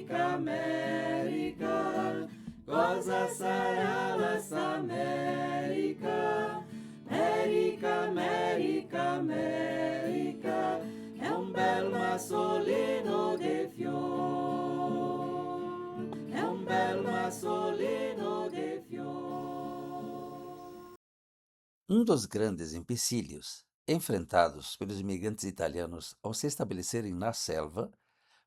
América, América, goza saralas América, América, América, América, é bel massolino de fior, é bel massolino de fior. Um dos grandes empecilhos enfrentados pelos imigrantes italianos ao se estabelecerem na selva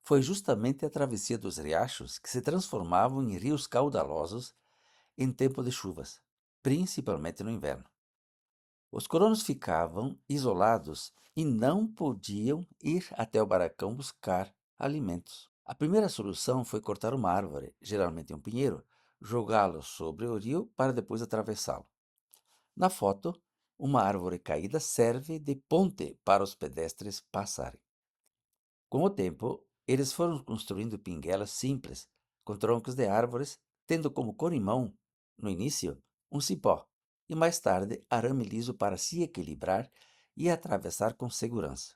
foi justamente a travessia dos riachos, que se transformavam em rios caudalosos em tempo de chuvas, principalmente no inverno. Os colonos ficavam isolados e não podiam ir até o barracão buscar alimentos. A primeira solução foi cortar uma árvore, geralmente um pinheiro, jogá-lo sobre o rio para depois atravessá-lo. Na foto, uma árvore caída serve de ponte para os pedestres passarem. Com o tempo, eles foram construindo pinguelas simples, com troncos de árvores, tendo como corrimão, no início, um cipó, e mais tarde arame liso para se equilibrar e atravessar com segurança.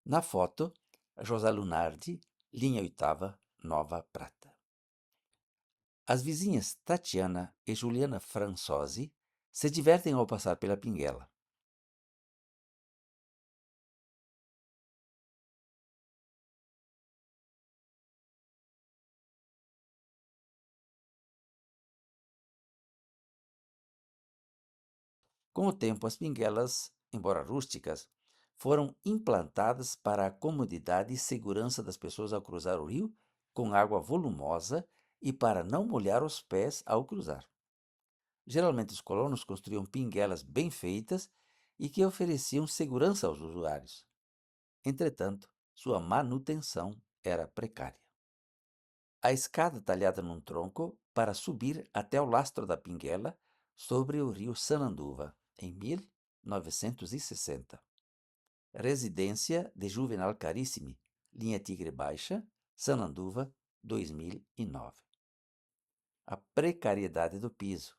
Na foto, José Lunardi, linha oitava, Nova Prata. As vizinhas Tatiana e Juliana Françosi se divertem ao passar pela pinguela. Com o tempo, as pinguelas, embora rústicas, foram implantadas para a comodidade e segurança das pessoas ao cruzar o rio, com água volumosa e para não molhar os pés ao cruzar. Geralmente, os colonos construíam pinguelas bem feitas e que ofereciam segurança aos usuários. Entretanto, sua manutenção era precária. A escada talhada num tronco para subir até o lastro da pinguela sobre o rio Sananduva, em 1960. Residência de Juvenal Carissimi, linha Tigre Baixa, Sananduva, 2009. A precariedade do piso.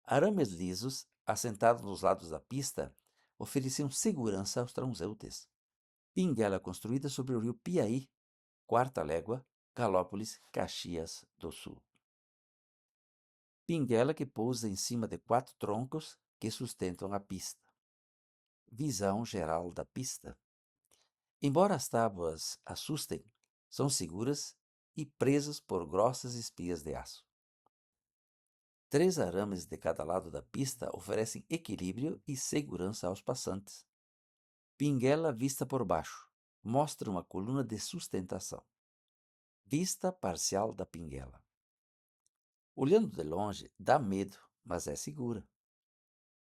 Arames lisos, assentados nos lados da pista, ofereciam segurança aos transeuntes. Pinguela construída sobre o rio Piaí, quarta légua, Galópolis, Caxias do Sul. Pinguela que pousa em cima de 4 troncos que sustentam a pista. Visão geral da pista. Embora as tábuas assustem, são seguras e presas por grossas espias de aço. 3 arames de cada lado da pista oferecem equilíbrio e segurança aos passantes. Pinguela vista por baixo. Mostra uma coluna de sustentação. Vista parcial da pinguela. Olhando de longe, dá medo, mas é segura.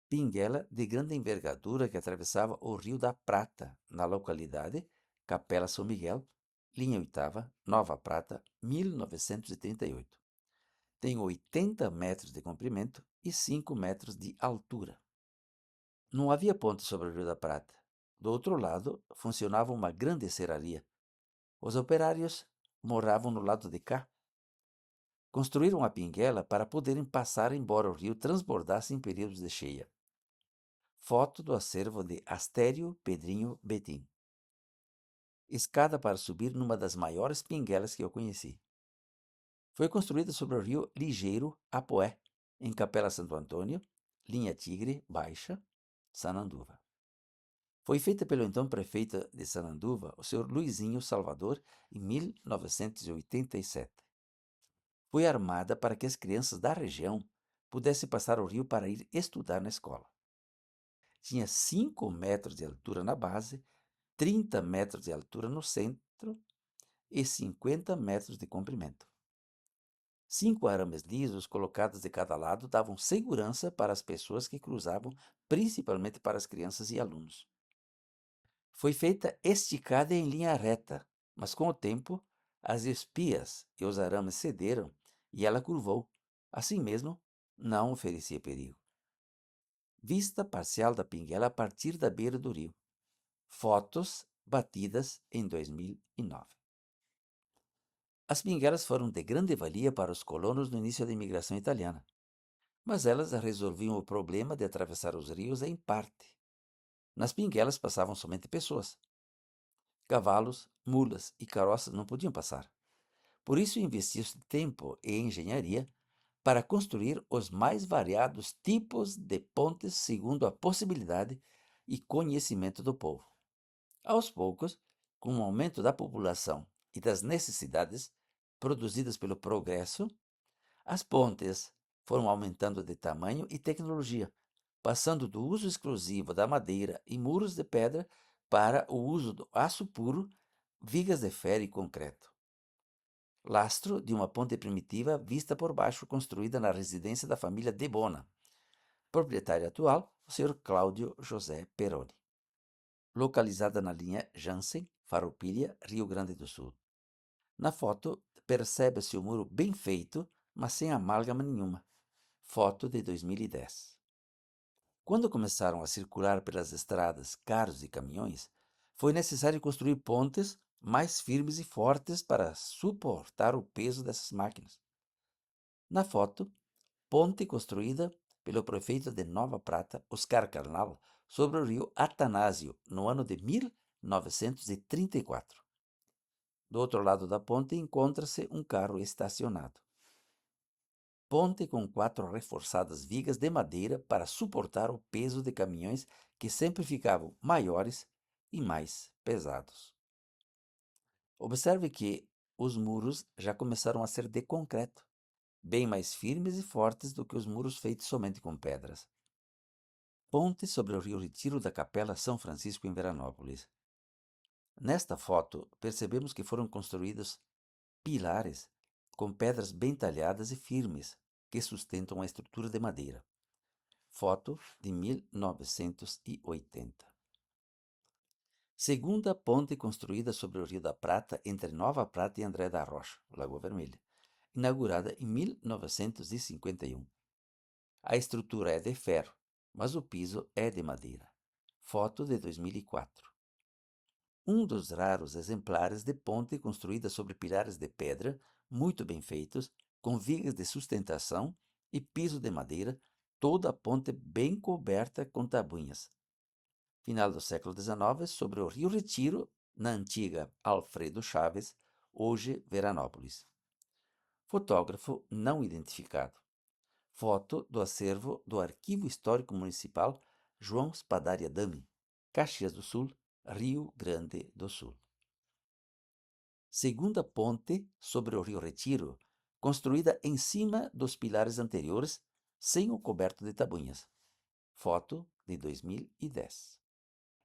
Pinguela de grande envergadura que atravessava o Rio da Prata, na localidade Capela São Miguel, linha oitava, Nova Prata, 1938. Tem 80 metros de comprimento e 5 metros de altura. Não havia ponte sobre o Rio da Prata. Do outro lado, funcionava uma grande serraria. Os operários moravam no lado de cá. Construíram a pinguela para poderem passar embora o rio transbordasse em períodos de cheia. Foto do acervo de Astério Pedrinho Betim. Escada para subir numa das maiores pinguelas que eu conheci. Foi construída sobre o rio Ligeiro Apoé, em Capela Santo Antônio, linha Tigre Baixa, Sananduva. Foi feita pelo então prefeito de Sananduva, o Sr. Luizinho Salvador, em 1987. Foi armada para que as crianças da região pudessem passar o rio para ir estudar na escola. Tinha 5 metros de altura na base, 30 metros de altura no centro e 50 metros de comprimento. 5 arames lisos colocados de cada lado davam segurança para as pessoas que cruzavam, principalmente para as crianças e alunos. Foi feita esticada em linha reta, mas com o tempo as espias e os arames cederam e ela curvou. Assim mesmo, não oferecia perigo. Vista parcial da pinguela a partir da beira do rio. Fotos batidas em 2009. As pinguelas foram de grande valia para os colonos no início da imigração italiana, mas elas resolviam o problema de atravessar os rios em parte. Nas pinguelas passavam somente pessoas. Cavalos, mulas e carroças não podiam passar. Por isso investiu-se tempo e engenharia para construir os mais variados tipos de pontes segundo a possibilidade e conhecimento do povo. Aos poucos, com o aumento da população e das necessidades produzidas pelo progresso, as pontes foram aumentando de tamanho e tecnologia, passando do uso exclusivo da madeira e muros de pedra para o uso do aço puro, vigas de ferro e concreto. Lastro de uma ponte primitiva vista por baixo construída na residência da família de Bona. Proprietário atual, o Sr. Cláudio José Peroni. Localizada na linha Jansen, Farroupilha, Rio Grande do Sul. Na foto, percebe-se o muro bem feito, mas sem amálgama nenhuma. Foto de 2010. Quando começaram a circular pelas estradas carros e caminhões, foi necessário construir pontes mais firmes e fortes para suportar o peso dessas máquinas. Na foto, ponte construída pelo prefeito de Nova Prata, Oscar Carnal, sobre o rio Atanásio, no ano de 1934. Do outro lado da ponte encontra-se um carro estacionado. Ponte com 4 reforçadas vigas de madeira para suportar o peso de caminhões que sempre ficavam maiores e mais pesados. Observe que os muros já começaram a ser de concreto, bem mais firmes e fortes do que os muros feitos somente com pedras. Ponte sobre o rio Retiro da Capela São Francisco em Veranópolis. Nesta foto, percebemos que foram construídos pilares com pedras bem talhadas e firmes que sustentam a estrutura de madeira. Foto de 1980. Segunda ponte construída sobre o Rio da Prata entre Nova Prata e André da Rocha, Lagoa Vermelha, inaugurada em 1951. A estrutura é de ferro, mas o piso é de madeira. Foto de 2004. Um dos raros exemplares de ponte construída sobre pilares de pedra, muito bem feitos, com vigas de sustentação e piso de madeira, toda a ponte bem coberta com tabuinhas. Final do século XIX, sobre o Rio Retiro, na antiga Alfredo Chaves, hoje Veranópolis. Fotógrafo não identificado. Foto do acervo do Arquivo Histórico Municipal João Spadaria Dami, Caxias do Sul, Rio Grande do Sul. Segunda ponte sobre o Rio Retiro, construída em cima dos pilares anteriores, sem o coberto de tabuinhas. Foto de 2010.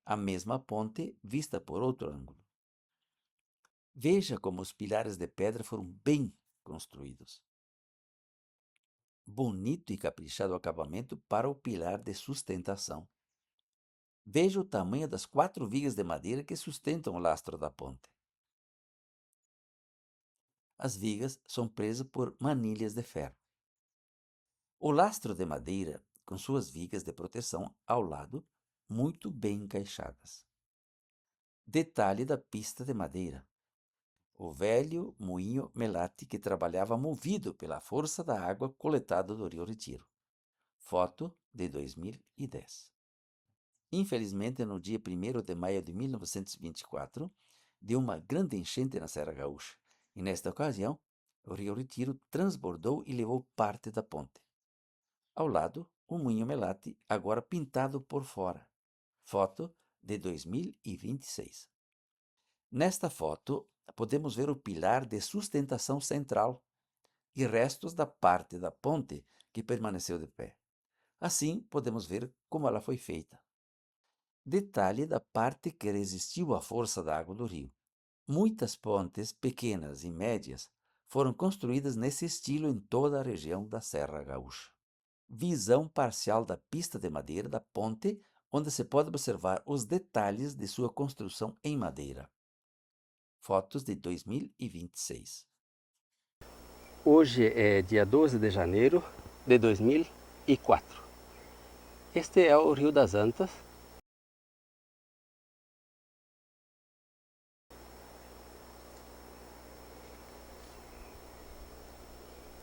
A mesma ponte vista por outro ângulo. Veja como os pilares de pedra foram bem construídos. Bonito e caprichado acabamento para o pilar de sustentação. Veja o tamanho das 4 vigas de madeira que sustentam o lastro da ponte. As vigas são presas por manilhas de ferro. O lastro de madeira, com suas vigas de proteção ao lado, muito bem encaixadas. Detalhe da pista de madeira. O velho moinho Melati que trabalhava movido pela força da água coletada do Rio Retiro. Foto de 2010. Infelizmente, no dia 1º de maio de 1924, deu uma grande enchente na Serra Gaúcha, e nesta ocasião, o Rio Retiro transbordou e levou parte da ponte. Ao lado, o moinho Melati, agora pintado por fora. Foto de 2026. Nesta foto, podemos ver o pilar de sustentação central e restos da parte da ponte que permaneceu de pé. Assim, podemos ver como ela foi feita. Detalhe da parte que resistiu à força da água do rio. Muitas pontes, pequenas e médias, foram construídas nesse estilo em toda a região da Serra Gaúcha. Visão parcial da pista de madeira da ponte, onde se pode observar os detalhes de sua construção em madeira. Fotos de 2026. Hoje é dia 12 de janeiro de 2004. Este é o Rio das Antas.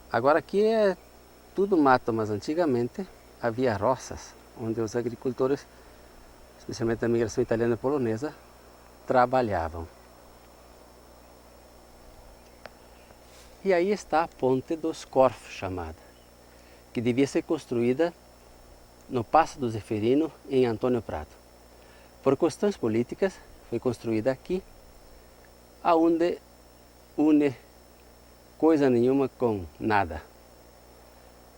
Agora aqui é tudo mato, mas antigamente havia roças, onde os agricultores, especialmente da migração italiana e polonesa, trabalhavam. E aí está a Ponte dos Corfos, chamada, que devia ser construída no Passo do Zeferino, em Antônio Prado. Por questões políticas, foi construída aqui, aonde une coisa nenhuma com nada.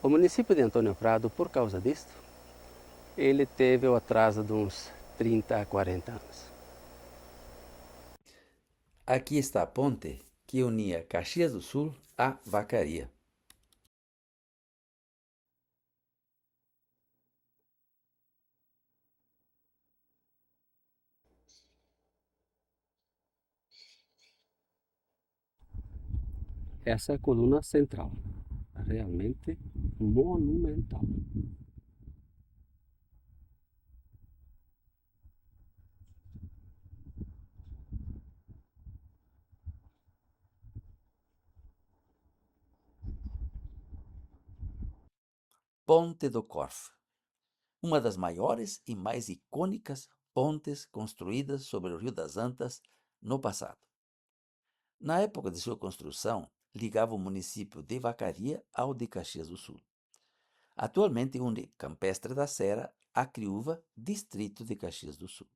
O município de Antônio Prado, por causa disto, ele teve o atraso de uns 30 a 40 anos. Aqui está a ponte que unia Caxias do Sul a Vacaria. Essa é a coluna central, realmente monumental. Ponte do Corf, uma das maiores e mais icônicas pontes construídas sobre o Rio das Antas no passado. Na época de sua construção, ligava o município de Vacaria ao de Caxias do Sul. Atualmente une Campestre da Serra a Criúva, distrito de Caxias do Sul.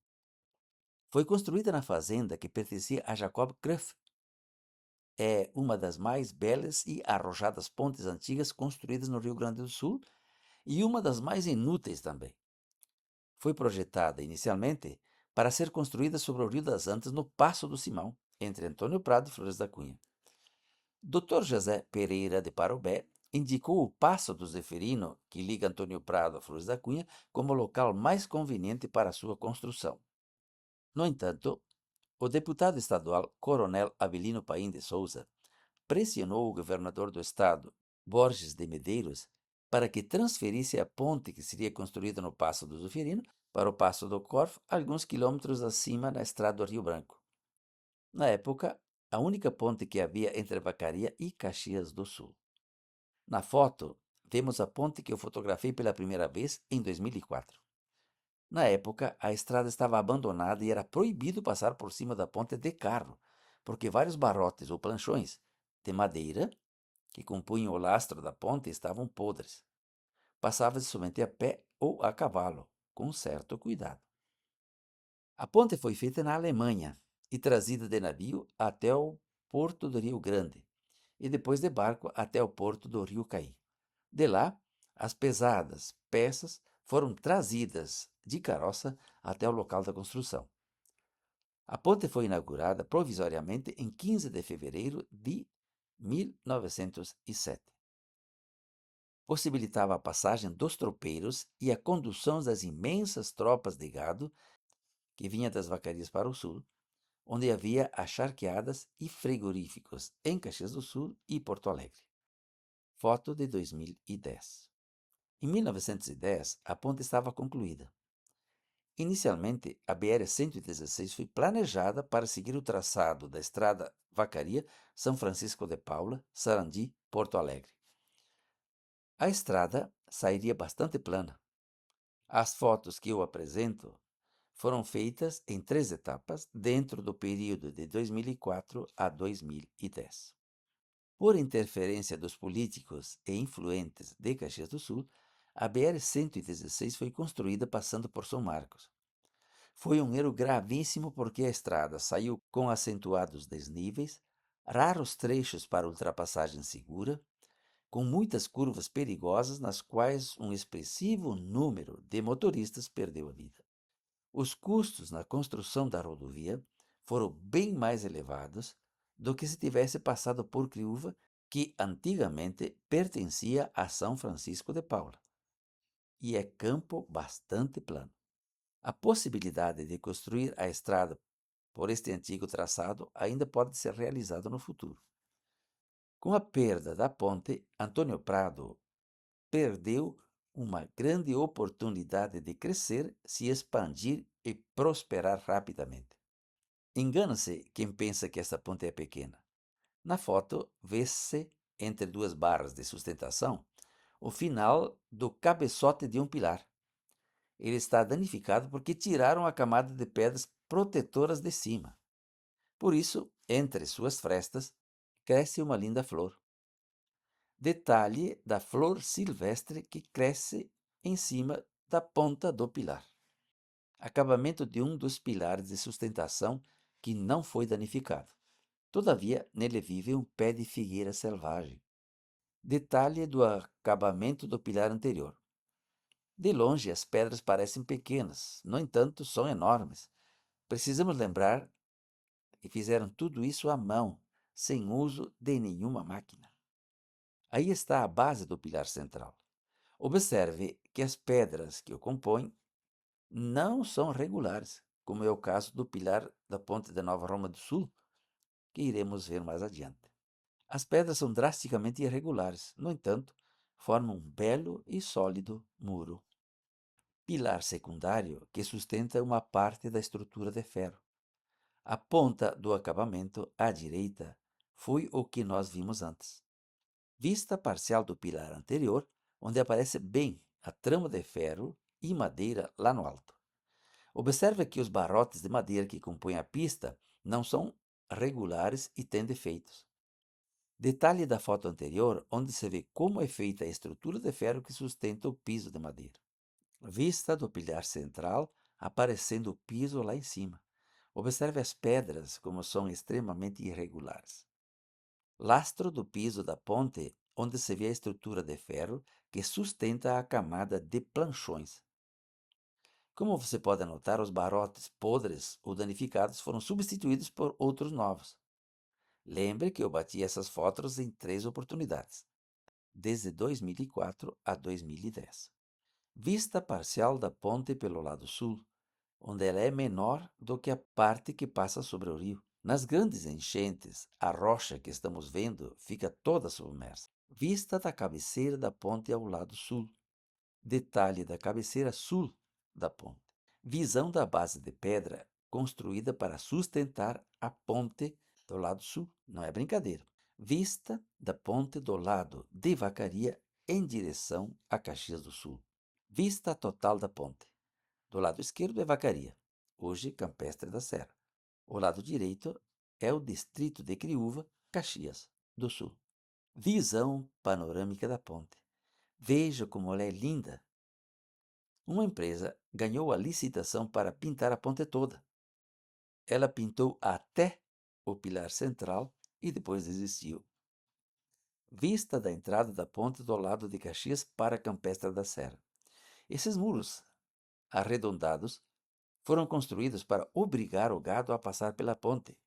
Foi construída na fazenda que pertencia a Jacob Cruyff. É uma das mais belas e arrojadas pontes antigas construídas no Rio Grande do Sul e uma das mais inúteis também. Foi projetada inicialmente para ser construída sobre o Rio das Antas no Passo do Simão, entre Antônio Prado e Flores da Cunha. Dr. José Pereira de Parobé indicou o Passo do Zeferino, que liga Antônio Prado a Flores da Cunha, como o local mais conveniente para sua construção. No entanto, o deputado estadual Coronel Avelino Paim de Souza pressionou o governador do estado, Borges de Medeiros, para que transferisse a ponte que seria construída no Passo do Zeferino para o Passo do Corvo, alguns quilômetros acima na estrada do Rio Branco. Na época, a única ponte que havia entre Vacaria e Caxias do Sul. Na foto, vemos a ponte que eu fotografei pela primeira vez em 2004. Na época, a estrada estava abandonada e era proibido passar por cima da ponte de carro, porque vários barrotes ou planchões de madeira que compunham o lastro da ponte estavam podres. Passava-se somente a pé ou a cavalo, com certo cuidado. A ponte foi feita na Alemanha e trazida de navio até o porto do Rio Grande e depois de barco até o porto do Rio Caí. De lá, as pesadas peças foram trazidas de carroça até o local da construção. A ponte foi inaugurada provisoriamente em 15 de fevereiro de 1907. Possibilitava a passagem dos tropeiros e a condução das imensas tropas de gado que vinha das vacarias para o sul, onde havia acharqueadas e frigoríficos em Caxias do Sul e Porto Alegre. Foto de 2010. Em 1910, a ponte estava concluída. Inicialmente, a BR-116 foi planejada para seguir o traçado da estrada Vacaria, São Francisco de Paula, Sarandi, Porto Alegre. A estrada sairia bastante plana. As fotos que eu apresento foram feitas em 3 etapas dentro do período de 2004 a 2010. Por interferência dos políticos e influentes de Caxias do Sul, a BR-116 foi construída passando por São Marcos. Foi um erro gravíssimo porque a estrada saiu com acentuados desníveis, raros trechos para ultrapassagem segura, com muitas curvas perigosas nas quais um expressivo número de motoristas perdeu a vida. Os custos na construção da rodovia foram bem mais elevados do que se tivesse passado por Criúva, que antigamente pertencia a São Francisco de Paula, e é campo bastante plano. A possibilidade de construir a estrada por este antigo traçado ainda pode ser realizada no futuro. Com a perda da ponte, Antônio Prado perdeu uma grande oportunidade de crescer, se expandir e prosperar rapidamente. Engana-se quem pensa que esta ponte é pequena. Na foto, vê-se, entre 2 barras de sustentação, o final do cabeçote de um pilar. Ele está danificado porque tiraram a camada de pedras protetoras de cima. Por isso, entre suas frestas, cresce uma linda flor. Detalhe da flor silvestre que cresce em cima da ponta do pilar. Acabamento de um dos pilares de sustentação que não foi danificado. Todavia, nele vive um pé de figueira selvagem. Detalhe do acabamento do pilar anterior. De longe, as pedras parecem pequenas, no entanto, são enormes. Precisamos lembrar que fizeram tudo isso à mão, sem uso de nenhuma máquina. Aí está a base do pilar central. Observe que as pedras que o compõem não são regulares, como é o caso do pilar da ponte de Nova Roma do Sul, que iremos ver mais adiante. As pedras são drasticamente irregulares, no entanto, formam um belo e sólido muro. Pilar secundário que sustenta uma parte da estrutura de ferro. A ponta do acabamento à direita foi o que nós vimos antes. Vista parcial do pilar anterior, onde aparece bem a trama de ferro e madeira lá no alto. Observe que os barrotes de madeira que compõem a pista não são regulares e têm defeitos. Detalhe da foto anterior, onde se vê como é feita a estrutura de ferro que sustenta o piso de madeira. Vista do pilar central, aparecendo o piso lá em cima. Observe as pedras como são extremamente irregulares. Lastro do piso da ponte, onde se vê a estrutura de ferro que sustenta a camada de planchões. Como você pode notar, os barrotes podres ou danificados foram substituídos por outros novos. Lembre que eu bati essas fotos em 3 oportunidades, desde 2004 a 2010. Vista parcial da ponte pelo lado sul, onde ela é menor do que a parte que passa sobre o rio. Nas grandes enchentes, a rocha que estamos vendo fica toda submersa. Vista da cabeceira da ponte ao lado sul. Detalhe da cabeceira sul da ponte. Visão da base de pedra construída para sustentar a ponte do lado sul. Não é brincadeira. Vista da ponte do lado de Vacaria em direção a Caxias do Sul. Vista total da ponte. Do lado esquerdo é Vacaria, hoje Campestre da Serra. O lado direito é o distrito de Criúva, Caxias do Sul. Visão panorâmica da ponte. Veja como ela é linda. Uma empresa ganhou a licitação para pintar a ponte toda. Ela pintou até o pilar central e depois desistiu. Vista da entrada da ponte do lado de Caxias para Campestre da Serra. Esses muros arredondados foram construídos para obrigar o gado a passar pela ponte.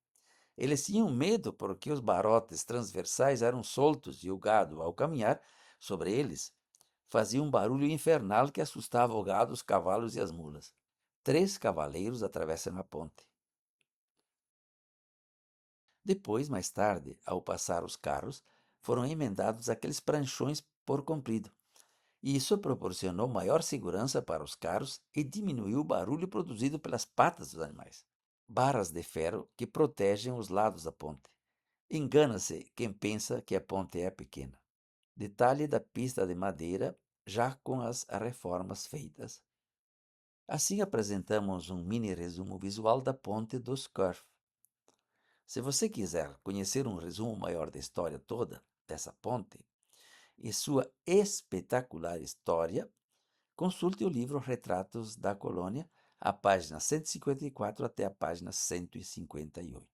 Eles tinham medo porque os barrotes transversais eram soltos e o gado, ao caminhar sobre eles, fazia um barulho infernal que assustava o gado, os cavalos e as mulas. 3 cavaleiros atravessam a ponte. Depois, mais tarde, ao passar os carros, foram emendados aqueles pranchões por comprido. E isso proporcionou maior segurança para os carros e diminuiu o barulho produzido pelas patas dos animais. Barras de ferro que protegem os lados da ponte. Engana-se quem pensa que a ponte é pequena. Detalhe da pista de madeira, já com as reformas feitas. Assim apresentamos um mini resumo visual da ponte dos Curve. Se você quiser conhecer um resumo maior da história toda dessa ponte e sua espetacular história, consulte o livro Retratos da Colônia, a página 154 até a página 158.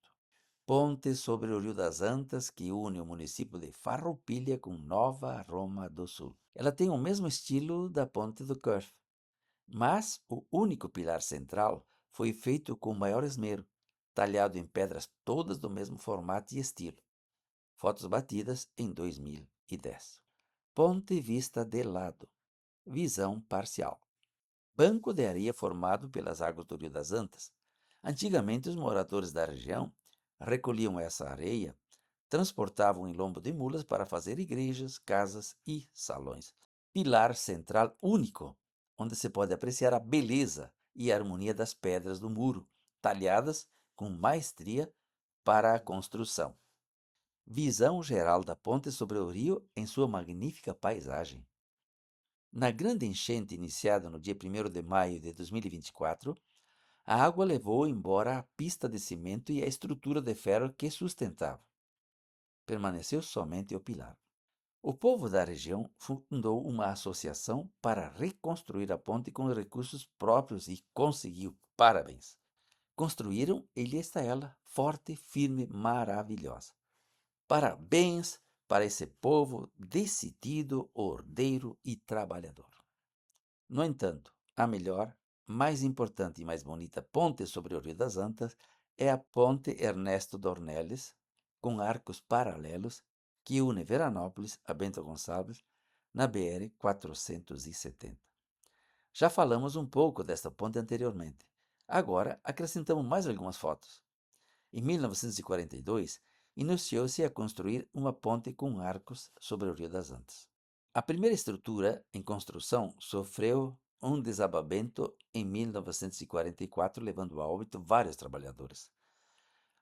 Ponte sobre o Rio das Antas que une o município de Farroupilha com Nova Roma do Sul. Ela tem o mesmo estilo da ponte do Curve, mas o único pilar central foi feito com maior esmero, talhado em pedras todas do mesmo formato e estilo. Fotos batidas em 2010. Ponte vista de lado. Visão parcial. Banco de areia formado pelas águas do Rio das Antas. Antigamente, os moradores da região recolhiam essa areia, transportavam em lombo de mulas para fazer igrejas, casas e salões. Pilar central único, onde se pode apreciar a beleza e a harmonia das pedras do muro, talhadas com maestria para a construção. Visão geral da ponte sobre o rio em sua magnífica paisagem. Na grande enchente iniciada no dia 1º de maio de 2024, a água levou embora a pista de cimento e a estrutura de ferro que sustentava. Permaneceu somente o pilar. O povo da região fundou uma associação para reconstruir a ponte com recursos próprios e conseguiu. Parabéns! Construíram e está ela, forte, firme, maravilhosa. Parabéns para esse povo decidido, ordeiro e trabalhador. No entanto, a melhor, mais importante e mais bonita ponte sobre o Rio das Antas é a Ponte Ernesto Dornelles, com arcos paralelos, que une Veranópolis a Bento Gonçalves, na BR-470. Já falamos um pouco desta ponte anteriormente. Agora, acrescentamos mais algumas fotos. Em 1942, iniciou-se a construir uma ponte com arcos sobre o Rio das Antas. A primeira estrutura em construção sofreu um desabamento em 1944, levando a óbito vários trabalhadores.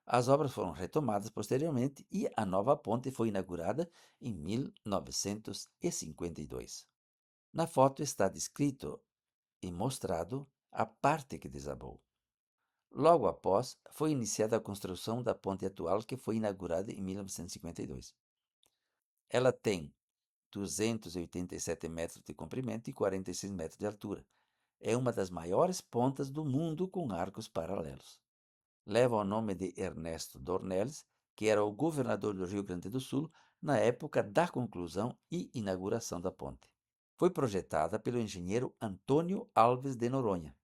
As obras foram retomadas posteriormente e a nova ponte foi inaugurada em 1952. Na foto está descrito e mostrado a parte que desabou. Logo após, foi iniciada a construção da ponte atual, que foi inaugurada em 1952. Ela tem 287 metros de comprimento e 46 metros de altura. É uma das maiores pontes do mundo com arcos paralelos. Leva o nome de Ernesto Dornelles, que era o governador do Rio Grande do Sul na época da conclusão e inauguração da ponte. Foi projetada pelo engenheiro Antônio Alves de Noronha.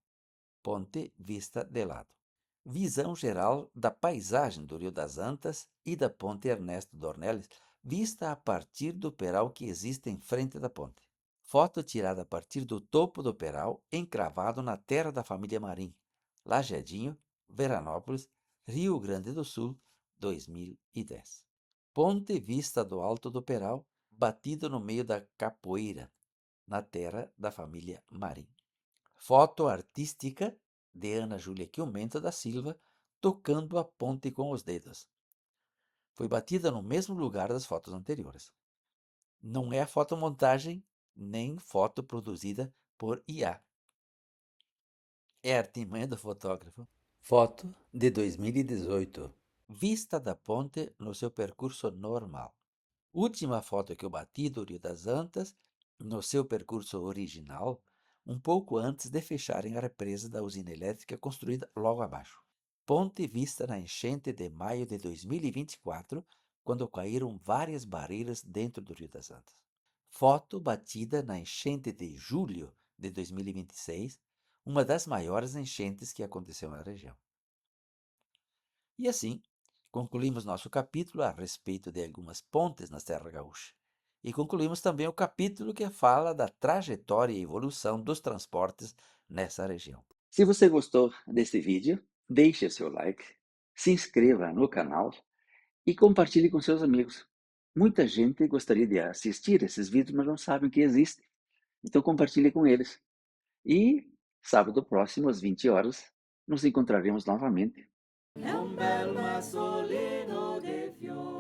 Ponte vista de lado. Visão geral da paisagem do Rio das Antas e da Ponte Ernesto Dornelles, vista a partir do peral que existe em frente da ponte. Foto tirada a partir do topo do peral, encravado na terra da família Marim, Lajeadinho, Veranópolis, Rio Grande do Sul, 2010. Ponte vista do alto do peral, batido no meio da capoeira, na terra da família Marim. Foto artística de Ana Júlia Quiumento da Silva, tocando a ponte com os dedos. Foi batida no mesmo lugar das fotos anteriores. Não é fotomontagem, nem foto produzida por IA. É artimanha do fotógrafo. Foto de 2018. Vista da ponte no seu percurso normal. Última foto que eu bati do Rio das Antas, no seu percurso original, um pouco antes de fecharem a represa da usina elétrica construída logo abaixo. Ponte vista na enchente de maio de 2024, quando caíram várias barreiras dentro do Rio das Antas. Foto batida na enchente de julho de 2026, uma das maiores enchentes que aconteceu na região. E assim, concluímos nosso capítulo a respeito de algumas pontes na Serra Gaúcha. E concluímos também o capítulo que fala da trajetória e evolução dos transportes nessa região. Se você gostou desse vídeo, deixe seu like, se inscreva no canal e compartilhe com seus amigos. Muita gente gostaria de assistir esses vídeos, mas não sabem que existem. Então compartilhe com eles. E sábado próximo, às 20 horas, nos encontraremos novamente. È un bel massolino de fiori.